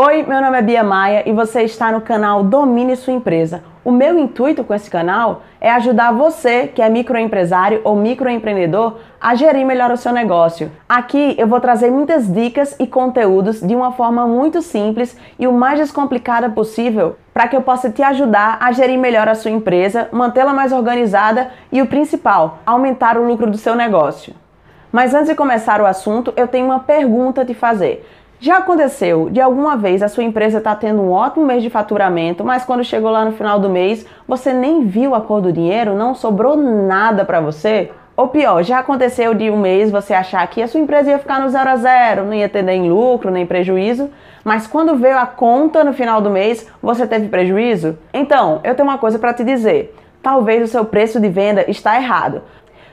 Oi, meu nome é Bia Maia e você está no canal Domine Sua Empresa. O meu intuito com esse canal é ajudar você, que é microempresário ou microempreendedor, a gerir melhor o seu negócio. Aqui eu vou trazer muitas dicas e conteúdos de uma forma muito simples e o mais descomplicada possível para que eu possa te ajudar a gerir melhor a sua empresa, mantê-la mais organizada e o principal, aumentar o lucro do seu negócio. Mas antes de começar o assunto, eu tenho uma pergunta a te fazer. Já aconteceu de alguma vez a sua empresa estar tendo um ótimo mês de faturamento, mas quando chegou lá no final do mês, você nem viu a cor do dinheiro, não sobrou nada para você? Ou pior, já aconteceu de um mês você achar que a sua empresa ia ficar no 0 a 0, não ia ter nem lucro, nem prejuízo, mas quando veio a conta no final do mês, você teve prejuízo? Então, eu tenho uma coisa para te dizer. Talvez o seu preço de venda está errado.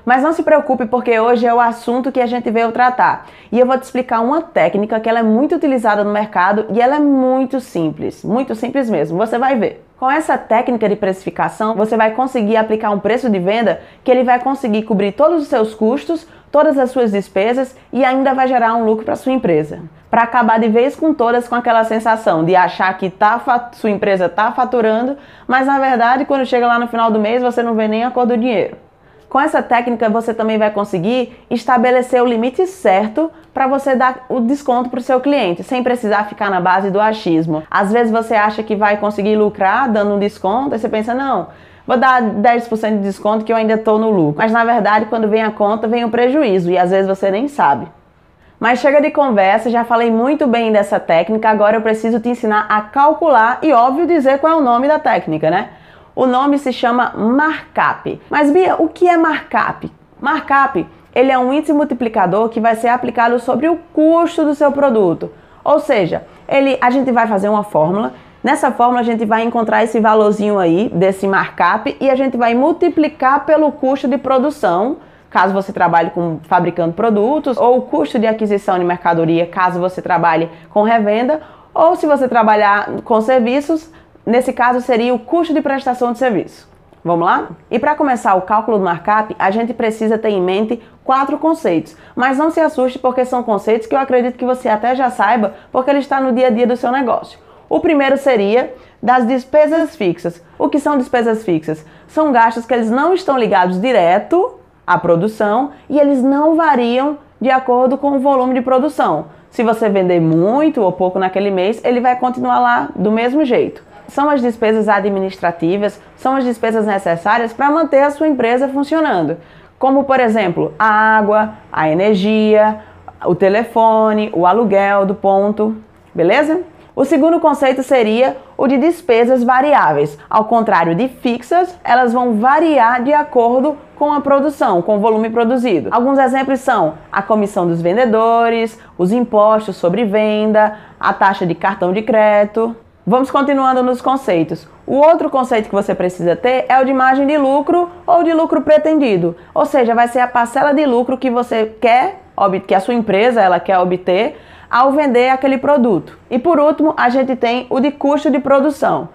Mas não se preocupe porque hoje é o assunto que a gente veio tratar. E eu vou te explicar uma técnica que ela é muito utilizada no mercado e ela é muito simples mesmo, você vai ver. Com essa técnica de precificação, você vai conseguir aplicar um preço de venda que ele vai conseguir cobrir todos os seus custos, todas as suas despesas e ainda vai gerar um lucro para sua empresa. Para acabar de vez com todas com aquela sensação de achar que sua empresa está faturando, mas na verdade quando chega lá no final do mês você não vê nem a cor do dinheiro. Com essa técnica você também vai conseguir estabelecer o limite certo para você dar o desconto para o seu cliente, sem precisar ficar na base do achismo. Às vezes você acha que vai conseguir lucrar dando um desconto, e você pensa, não, vou dar 10% de desconto que eu ainda estou no lucro. Mas na verdade quando vem a conta vem o prejuízo e às vezes você nem sabe. Mas chega de conversa, já falei muito bem dessa técnica, agora eu preciso te ensinar a calcular e óbvio dizer qual é o nome da técnica, né? O nome se chama markup. Mas Bia, o que é markup? Markup, ele é um índice multiplicador que vai ser aplicado sobre o custo do seu produto. Ou seja, a gente vai fazer uma fórmula, nessa fórmula a gente vai encontrar esse valorzinho aí, desse markup, e a gente vai multiplicar pelo custo de produção, caso você trabalhe fabricando produtos, ou o custo de aquisição de mercadoria, caso você trabalhe com revenda, ou se você trabalhar com serviços, nesse caso seria o custo de prestação de serviço. Vamos lá? E para começar o cálculo do markup, a gente precisa ter em mente 4 conceitos. Mas não se assuste porque são conceitos que eu acredito que você até já saiba, porque ele está no dia a dia do seu negócio. O primeiro seria das despesas fixas. O que são despesas fixas? São gastos que eles não estão ligados direto à produção e eles não variam de acordo com o volume de produção. Se você vender muito ou pouco naquele mês, ele vai continuar lá do mesmo jeito. São as despesas administrativas, são as despesas necessárias para manter a sua empresa funcionando. Como, por exemplo, a água, a energia, o telefone, o aluguel do ponto, beleza? O segundo conceito seria o de despesas variáveis. Ao contrário de fixas, elas vão variar de acordo com a produção, com o volume produzido. Alguns exemplos são a comissão dos vendedores, os impostos sobre venda, a taxa de cartão de crédito. Vamos continuando nos conceitos. O outro conceito que você precisa ter é o de margem de lucro ou de lucro pretendido. Ou seja, vai ser a parcela de lucro que você quer, que a sua empresa ela quer obter ao vender aquele produto. E por último, a gente tem o de custo de produção.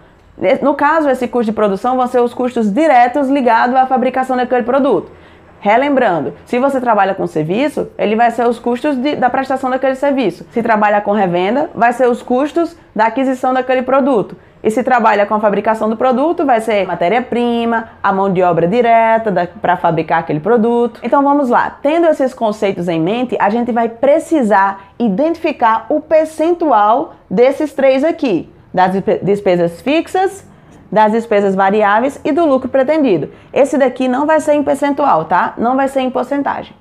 No caso, esse custo de produção vão ser os custos diretos ligados à fabricação daquele produto. Relembrando, se você trabalha com serviço, ele vai ser os custos da prestação daquele serviço. Se trabalha com revenda, vai ser os custos da aquisição daquele produto. E se trabalha com a fabricação do produto, vai ser matéria-prima, a mão de obra direta para fabricar aquele produto. Então vamos lá, tendo esses conceitos em mente, a gente vai precisar identificar o percentual desses 3 aqui, das despesas fixas, das despesas variáveis e do lucro pretendido. Esse daqui não vai ser em percentual, tá? Não vai ser em porcentagem.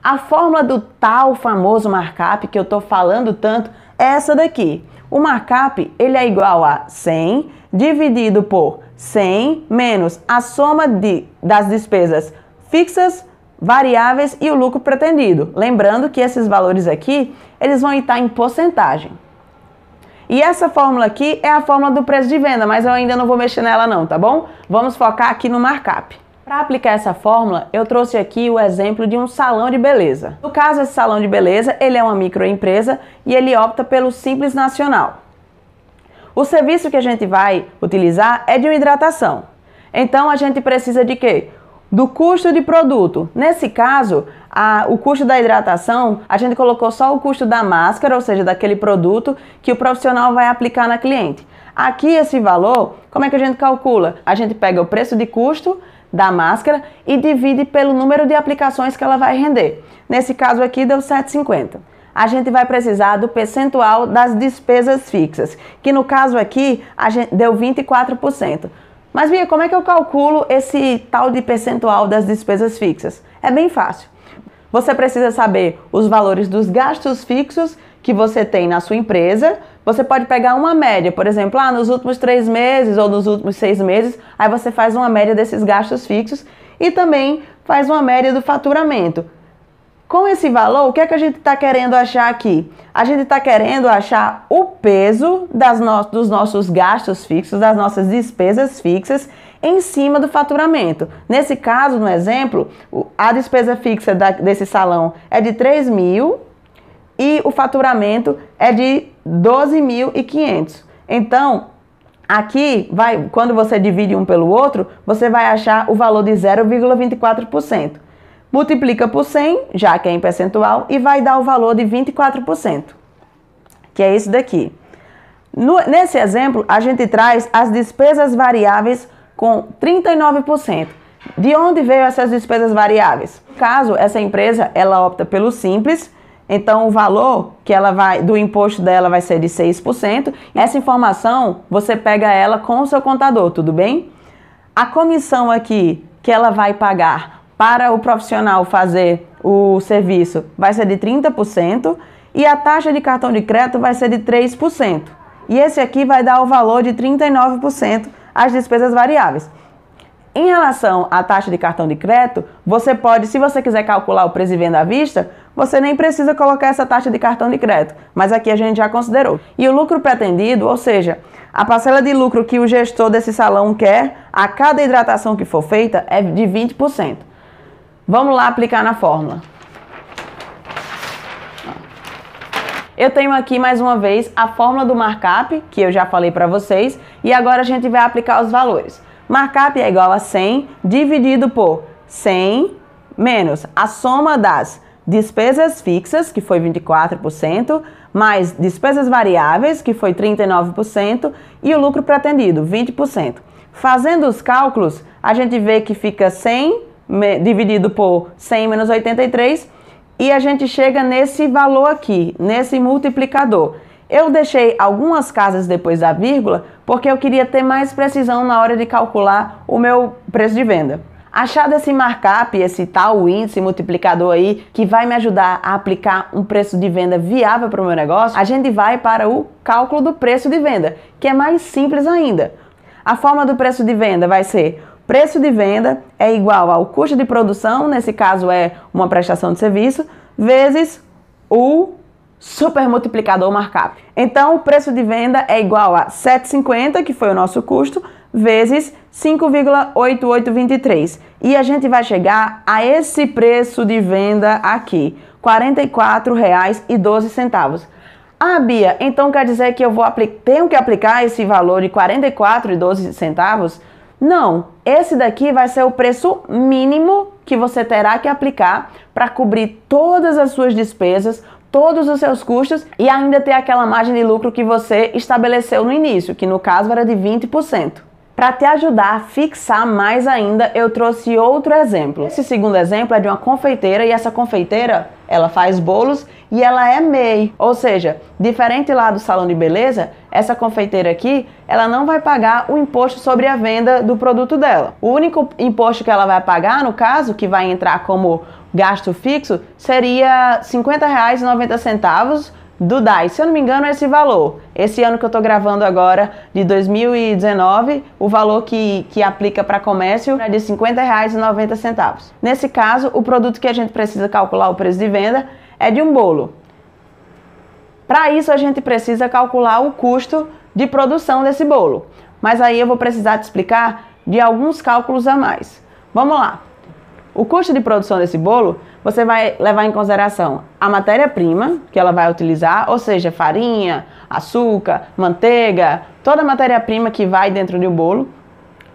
A fórmula do tal famoso markup que eu tô falando tanto é essa daqui. O markup, ele é igual a 100 dividido por 100 menos a soma das despesas fixas, variáveis e o lucro pretendido. Lembrando que esses valores aqui, eles vão estar em porcentagem. E essa fórmula aqui é a fórmula do preço de venda, mas eu ainda não vou mexer nela não, tá bom? Vamos focar aqui no markup. Para aplicar essa fórmula, eu trouxe aqui o exemplo de um salão de beleza. No caso, esse salão de beleza, ele é uma microempresa e ele opta pelo Simples Nacional. O serviço que a gente vai utilizar é de uma hidratação. Então, a gente precisa de quê? Do custo de produto. Nesse caso, O custo da hidratação, a gente colocou só o custo da máscara, ou seja, daquele produto que o profissional vai aplicar na cliente. Aqui esse valor, como é que a gente calcula? A gente pega o preço de custo da máscara e divide pelo número de aplicações que ela vai render. Nesse caso aqui deu 7,50. A gente vai precisar do percentual das despesas fixas, que no caso aqui a gente deu 24%. Mas Bia, como é que eu calculo esse tal de percentual das despesas fixas? É bem fácil. Você precisa saber os valores dos gastos fixos que você tem na sua empresa. Você pode pegar uma média, por exemplo, nos últimos 3 meses ou nos últimos 6 meses, aí você faz uma média desses gastos fixos e também faz uma média do faturamento. Com esse valor, o que é que a gente está querendo achar aqui? A gente está querendo achar o peso dos nossos gastos fixos, das nossas despesas fixas, em cima do faturamento. Nesse caso, no exemplo, a despesa fixa desse salão é de 3 mil e o faturamento é de 12.500. Então, aqui, quando você divide um pelo outro, você vai achar o valor de 0,24%. Multiplica por 100, já que é em percentual, e vai dar o valor de 24%, que é esse daqui. Nesse exemplo, a gente traz as despesas variáveis com 39%. De onde veio essas despesas variáveis? No caso, essa empresa, ela opta pelo simples, então o valor que do imposto dela vai ser de 6%. Essa informação, você pega ela com o seu contador, tudo bem? A comissão aqui que ela vai pagar para o profissional fazer o serviço vai ser de 30% e a taxa de cartão de crédito vai ser de 3%. E esse aqui vai dar o valor de 39% às despesas variáveis. Em relação à taxa de cartão de crédito, você pode, se você quiser calcular o preço de venda à vista, você nem precisa colocar essa taxa de cartão de crédito, mas aqui a gente já considerou. E o lucro pretendido, ou seja, a parcela de lucro que o gestor desse salão quer a cada hidratação que for feita é de 20%. Vamos lá aplicar na fórmula. Eu tenho aqui mais uma vez a fórmula do markup, que eu já falei para vocês, e agora a gente vai aplicar os valores. Markup é igual a 100 dividido por 100 menos a soma das despesas fixas, que foi 24%, mais despesas variáveis, que foi 39%, e o lucro pretendido, 20%. Fazendo os cálculos, a gente vê que fica 100 dividido por 100 menos 83 e a gente chega nesse valor aqui, nesse multiplicador. Eu deixei algumas casas depois da vírgula porque eu queria ter mais precisão na hora de calcular o meu preço de venda. Achado esse markup, esse tal índice multiplicador aí, que vai me ajudar a aplicar um preço de venda viável para o meu negócio, a gente vai para o cálculo do preço de venda, que é mais simples ainda. A forma do preço de venda vai ser: preço de venda é igual ao custo de produção, nesse caso é uma prestação de serviço, vezes o supermultiplicador markup. Então, o preço de venda é igual a 7,50, que foi o nosso custo, vezes 5,8823. E a gente vai chegar a esse preço de venda aqui, R$ 44,12. Ah, Bia, então quer dizer que eu tenho que aplicar esse valor de R$ 44,12? Não, esse daqui vai ser o preço mínimo que você terá que aplicar para cobrir todas as suas despesas, todos os seus custos e ainda ter aquela margem de lucro que você estabeleceu no início, que no caso era de 20%. Para te ajudar a fixar mais ainda, eu trouxe outro exemplo. Esse segundo exemplo é de uma confeiteira e essa confeiteira, ela faz bolos e ela é MEI. Ou seja, diferente lá do salão de beleza, essa confeiteira aqui, ela não vai pagar o imposto sobre a venda do produto dela. O único imposto que ela vai pagar, no caso, que vai entrar como gasto fixo, seria R$ 50,90 do DAI. Se eu não me engano, é esse valor. Esse ano que eu estou gravando agora, de 2019, o valor que aplica para comércio é de R$ 50,90. Nesse caso, o produto que a gente precisa calcular o preço de venda é de um bolo. Para isso, a gente precisa calcular o custo de produção desse bolo. Mas aí eu vou precisar te explicar de alguns cálculos a mais. Vamos lá. O custo de produção desse bolo, você vai levar em consideração a matéria-prima que ela vai utilizar, ou seja, farinha, açúcar, manteiga, toda a matéria-prima que vai dentro do bolo,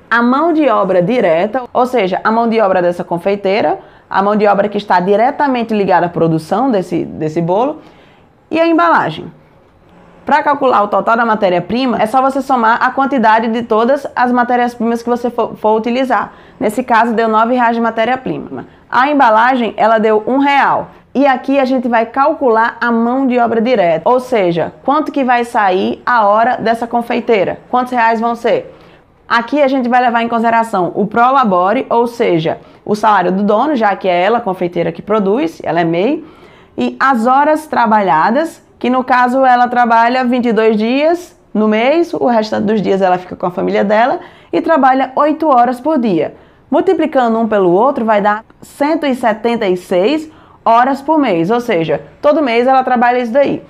a mão de obra direta, ou seja, a mão de obra dessa confeiteira, a mão de obra que está diretamente ligada à produção desse bolo, e a embalagem. Para calcular o total da matéria-prima, é só você somar a quantidade de todas as matérias-primas que você for utilizar. Nesse caso, deu R$9 de matéria-prima. A embalagem, ela deu R$1. E aqui a gente vai calcular a mão de obra direta, ou seja, quanto que vai sair a hora dessa confeiteira, quantos reais vão ser. Aqui a gente vai levar em consideração o prolabore, ou seja, o salário do dono, já que é ela a confeiteira que produz, ela é MEI, e as horas trabalhadas, que no caso ela trabalha 22 dias no mês, o restante dos dias ela fica com a família dela e trabalha 8 horas por dia. Multiplicando um pelo outro vai dar 176 horas por mês, ou seja, todo mês ela trabalha isso daí.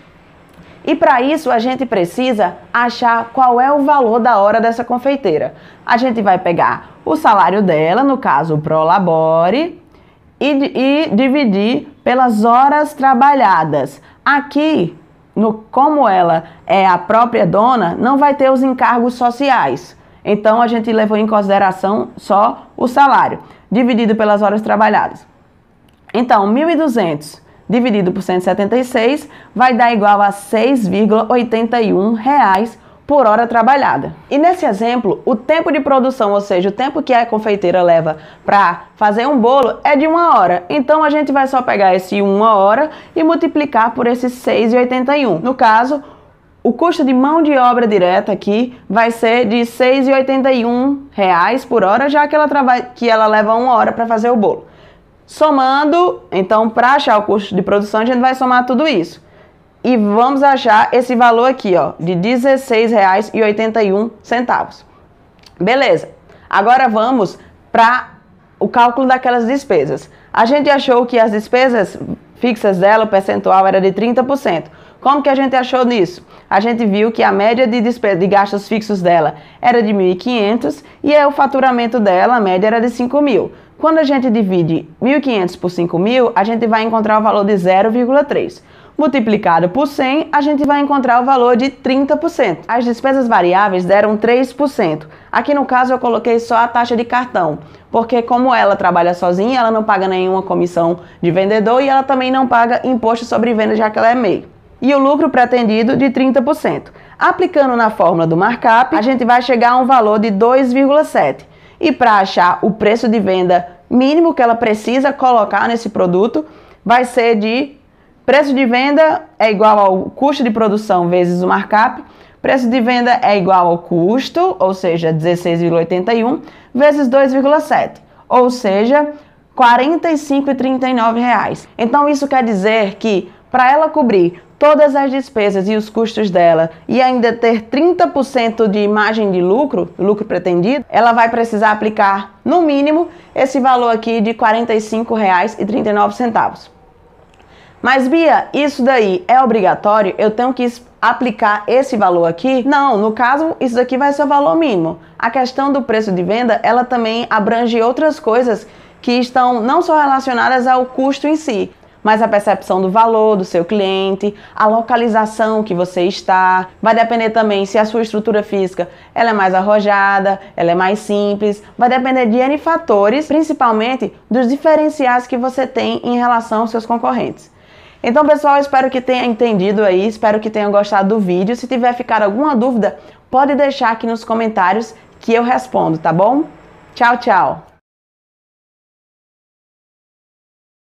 E para isso a gente precisa achar qual é o valor da hora dessa confeiteira. A gente vai pegar o salário dela, no caso o prolabore, e dividir pelas horas trabalhadas. Aqui, como ela é a própria dona, não vai ter os encargos sociais. Então, a gente levou em consideração só o salário, dividido pelas horas trabalhadas. Então, 1.200 dividido por 176 vai dar igual a R$ 6,81 por hora trabalhada. E nesse exemplo, o tempo de produção, ou seja, o tempo que a confeiteira leva para fazer um bolo é de 1 hora. Então a gente vai só pegar esse 1 hora e multiplicar por esse 6,81. No caso, o custo de mão de obra direta aqui vai ser de R$ 6,81 por hora, já que ela leva 1 hora para fazer o bolo. Somando, então, para achar o custo de produção, a gente vai somar tudo isso. E vamos achar esse valor aqui, ó, de R$ 16,81. Beleza. Agora vamos para o cálculo daquelas despesas. A gente achou que as despesas fixas dela, o percentual era de 30%. Como que a gente achou nisso? A gente viu que a média de despesa de gastos fixos dela era de 1.500 e o faturamento dela, a média era de 5.000. Quando a gente divide 1.500 por 5.000, a gente vai encontrar o valor de 0,3. Multiplicado por 100, a gente vai encontrar o valor de 30%. As despesas variáveis deram 3%. Aqui no caso eu coloquei só a taxa de cartão, porque como ela trabalha sozinha, ela não paga nenhuma comissão de vendedor e ela também não paga imposto sobre venda, já que ela é MEI. E o lucro pretendido de 30%. Aplicando na fórmula do markup, a gente vai chegar a um valor de 2,7. E para achar o preço de venda mínimo que ela precisa colocar nesse produto, vai ser de preço de venda é igual ao custo de produção vezes o markup. Preço de venda é igual ao custo, ou seja, 16,81, vezes 2,7, ou seja, R$ 45,39. Então isso quer dizer que para ela cobrir todas as despesas e os custos dela e ainda ter 30% de margem de lucro pretendido, ela vai precisar aplicar, no mínimo, esse valor aqui de R$ 45,39. Mas, Bia, isso daí é obrigatório? Eu tenho que aplicar esse valor aqui? Não, no caso, isso daqui vai ser o valor mínimo. A questão do preço de venda, ela também abrange outras coisas que estão não só relacionadas ao custo em si, mas a percepção do valor do seu cliente, a localização que você está. Vai depender também se a sua estrutura física ela é mais arrojada, ela é mais simples. Vai depender de N fatores, principalmente dos diferenciais que você tem em relação aos seus concorrentes. Então, pessoal, espero que tenha entendido aí, espero que tenham gostado do vídeo. Se tiver ficado alguma dúvida, pode deixar aqui nos comentários que eu respondo, tá bom? Tchau, tchau!